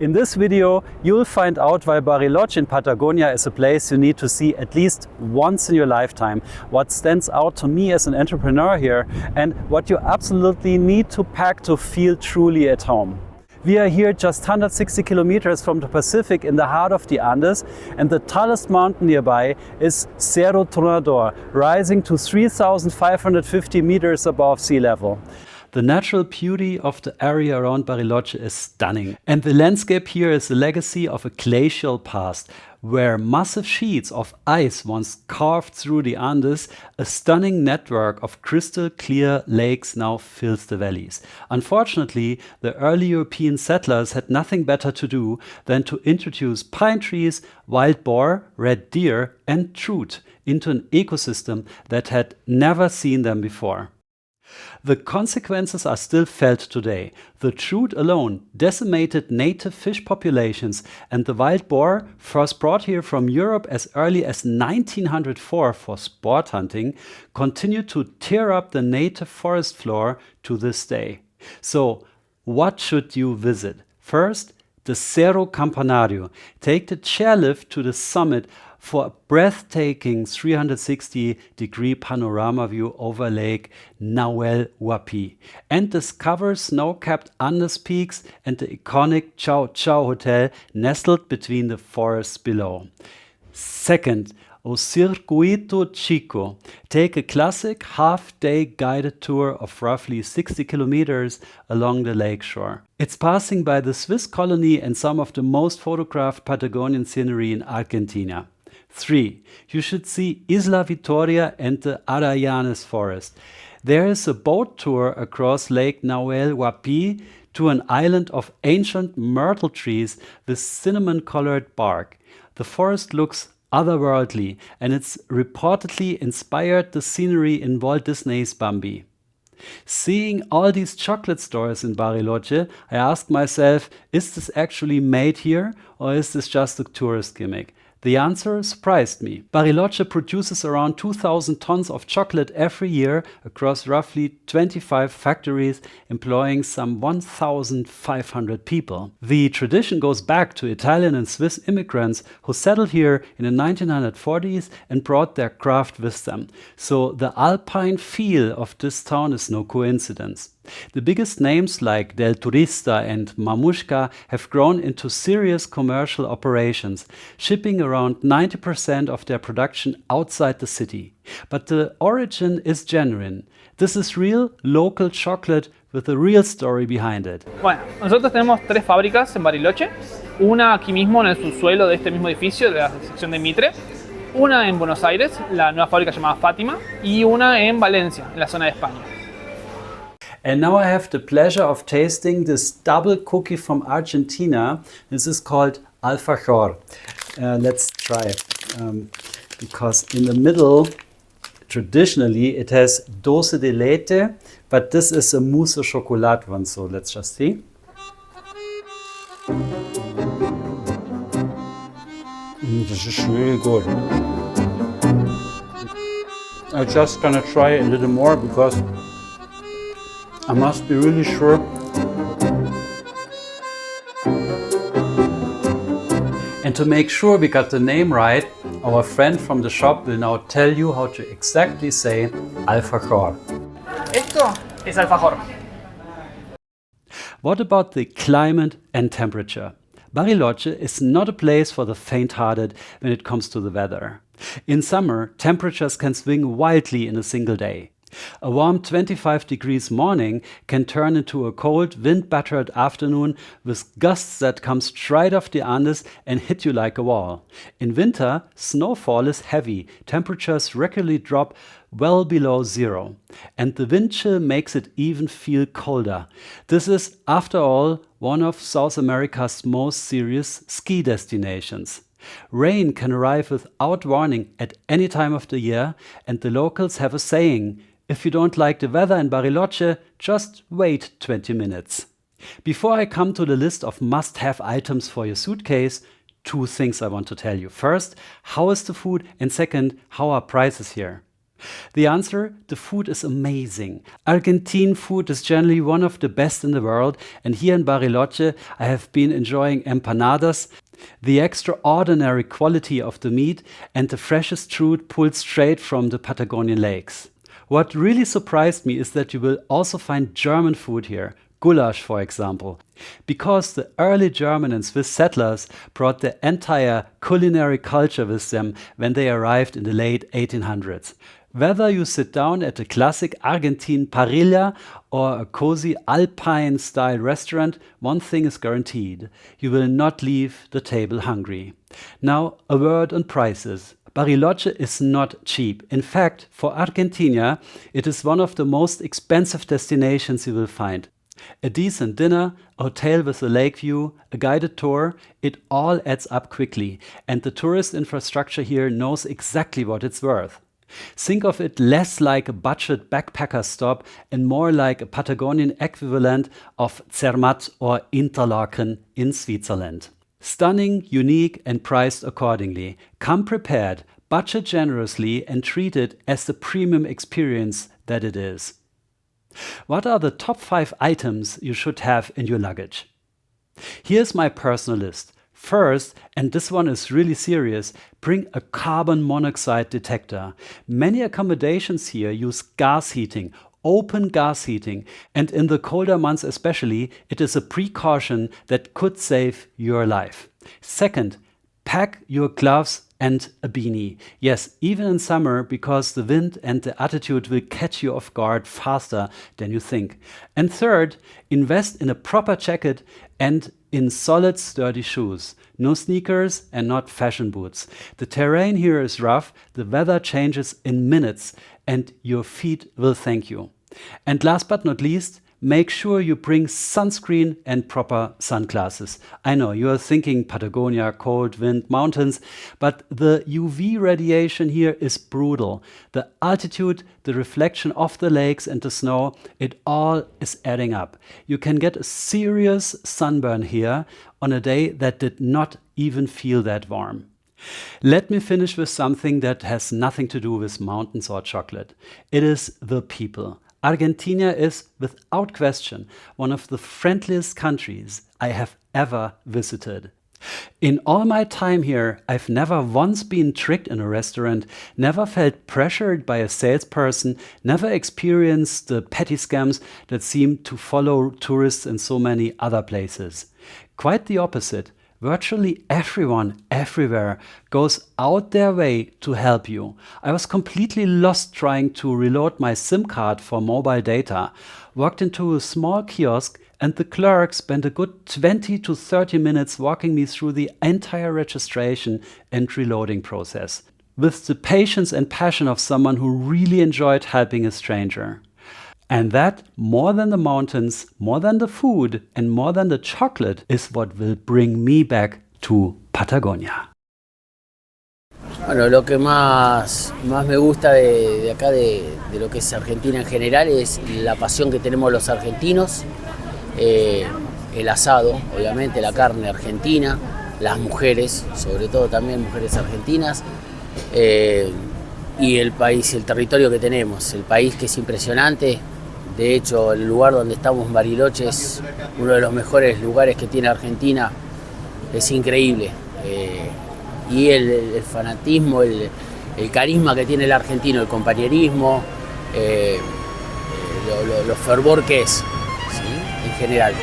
In this video, you'll find out why Bariloche in Patagonia is a place you need to see at least once in your lifetime, what stands out to me as an entrepreneur here, and what you absolutely need to pack to feel truly at home. We are here just 160 kilometers from the Pacific in the heart of the Andes, and the tallest mountain nearby is Cerro Tronador, rising to 3,550 meters above sea level. The natural beauty of the area around Bariloche is stunning, and the landscape here is the legacy of a glacial past, where massive sheets of ice once carved through the Andes. A stunning network of crystal clear lakes now fills the valleys. Unfortunately, the early European settlers had nothing better to do than to introduce pine trees, wild boar, red deer and trout into an ecosystem that had never seen them before. The consequences are still felt today. The trout alone decimated native fish populations, and the wild boar, first brought here from Europe as early as 1904 for sport hunting, continued to tear up the native forest floor to this day. So, what should you visit? First, the Cerro Campanario. Take the chairlift to the summit for a breathtaking 360-degree panorama view over Lake Nahuel Huapi and discover snow-capped Andes peaks and the iconic Chow Chow Hotel nestled between the forests below. Second, O Circuito Chico. Take a classic half-day guided tour of roughly 60 kilometers along the lakeshore. It's passing by the Swiss colony and some of the most photographed Patagonian scenery in Argentina. 3. You should see Isla Vitoria and the Arayanes forest. There is a boat tour across Lake Nahuel Huapi to an island of ancient myrtle trees with cinnamon-colored bark. The forest looks otherworldly, and it's reportedly inspired the scenery in Walt Disney's Bambi. Seeing all these chocolate stores in Bariloche, I asked myself, is this actually made here, or is this just a tourist gimmick? The answer surprised me. Bariloche produces around 2,000 tons of chocolate every year across roughly 25 factories, employing some 1,500 people. The tradition goes back to Italian and Swiss immigrants who settled here in the 1940s and brought their craft with them. So the alpine feel of this town is no coincidence. The biggest names like Del Turista and Mamushka have grown into serious commercial operations, shipping around 90% of their production outside the city. But the origin is genuine. This is real local chocolate with a real story behind it. Bueno, nosotros tenemos 3 fábricas en Bariloche, una aquí mismo en el subsuelo de este mismo edificio de la sección de Mitre, una en Buenos Aires, la nueva fábrica llamada Fátima, y una en Valencia, en la zona de España. And now I have the pleasure of tasting this double cookie from Argentina. This is called Alfajor. Let's try it. Because in the middle, traditionally, it has dulce de leche, but this is a mousse au chocolat one, so let's just see. This is really good. I'm just gonna try a little more because I must be really sure. And to make sure we got the name right, our friend from the shop will now tell you how to exactly say Alfajor. Esto es Alfajor. What about the climate and temperature? Bariloche is not a place for the faint-hearted when it comes to the weather. In summer, temperatures can swing wildly in a single day. A warm 25 degrees morning can turn into a cold, wind-battered afternoon with gusts that come straight off the Andes and hit you like a wall. In winter, snowfall is heavy, temperatures regularly drop well below zero, and the wind chill makes it even feel colder. This is, after all, one of South America's most serious ski destinations. Rain can arrive without warning at any time of the year, and the locals have a saying: if you don't like the weather in Bariloche, just wait 20 minutes. Before I come to the list of must-have items for your suitcase, 2 things I want to tell you. First, how is the food? And second, how are prices here? The answer, the food is amazing. Argentine food is generally one of the best in the world, and here in Bariloche I have been enjoying empanadas, the extraordinary quality of the meat and the freshest trout pulled straight from the Patagonian lakes. What really surprised me is that you will also find German food here. Goulash, for example, because the early German and Swiss settlers brought their entire culinary culture with them when they arrived in the late 1800s. Whether you sit down at a classic Argentine parrilla or a cozy Alpine-style restaurant, one thing is guaranteed: you will not leave the table hungry. Now, a word on prices. Bariloche is not cheap. In fact, for Argentina, it is one of the most expensive destinations you will find. A decent dinner, a hotel with a lake view, a guided tour, it all adds up quickly, and the tourist infrastructure here knows exactly what it's worth. Think of it less like a budget backpacker stop and more like a Patagonian equivalent of Zermatt or Interlaken in Switzerland. Stunning, unique and priced accordingly. Come prepared, budget generously and treat it as the premium experience that it is. What are the top 5 items you should have in your luggage? Here's my personal list. First, and this one is really serious, bring a carbon monoxide detector. Many accommodations here use gas heating, open gas heating, and in the colder months especially, it is a precaution that could save your life. Second, pack your gloves and a beanie. Yes, even in summer, because the wind and the altitude will catch you off guard faster than you think. And third, invest in a proper jacket and in solid, sturdy shoes. No sneakers and not fashion boots. The terrain here is rough, the weather changes in minutes, and your feet will thank you. And last but not least, make sure you bring sunscreen and proper sunglasses. I know you are thinking Patagonia, cold, wind, mountains, but the UV radiation here is brutal. The altitude, the reflection of the lakes and the snow, it all is adding up. You can get a serious sunburn here on a day that did not even feel that warm. Let me finish with something that has nothing to do with mountains or chocolate. It is the people. Argentina is, without question, one of the friendliest countries I have ever visited. In all my time here, I've never once been tricked in a restaurant, never felt pressured by a salesperson, never experienced the petty scams that seem to follow tourists in so many other places. Quite the opposite. Virtually everyone, everywhere, goes out their way to help you. I was completely lost trying to reload my SIM card for mobile data. Walked into a small kiosk and the clerk spent a good 20 to 30 minutes walking me through the entire registration and reloading process. With the patience and passion of someone who really enjoyed helping a stranger. And that, more than the mountains, more than the food, and more than the chocolate, is what will bring me back to Patagonia. Bueno, lo que más me gusta de acá, de lo que es Argentina en general, es la pasión que tenemos los argentinos, el asado, obviamente, la carne argentina, las mujeres, sobre todo también mujeres argentinas, y el país, el territorio que tenemos, el país que es impresionante. De hecho, el lugar donde estamos, Bariloche, es uno de los mejores lugares que tiene Argentina. Es increíble. Y el fanatismo, el carisma que tiene el argentino, el compañerismo, lo fervor que es, ¿sí? En general.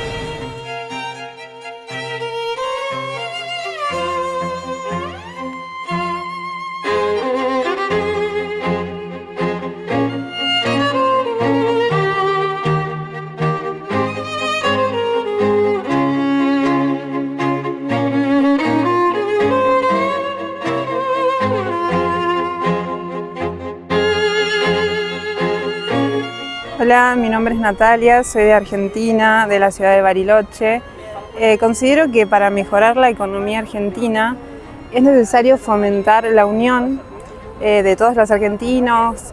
Hola, mi nombre es Natalia, soy de Argentina, de la ciudad de Bariloche. Considero que para mejorar la economía argentina es necesario fomentar la unión de todos los argentinos,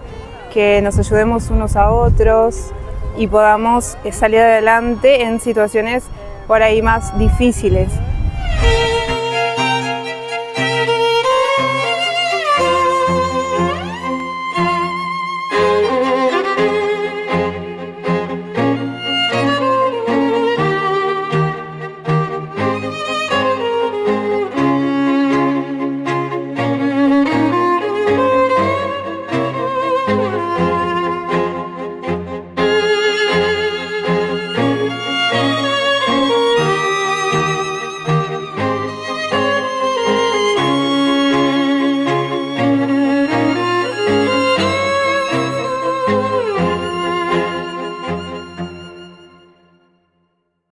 que nos ayudemos unos a otros y podamos salir adelante en situaciones por ahí más difíciles.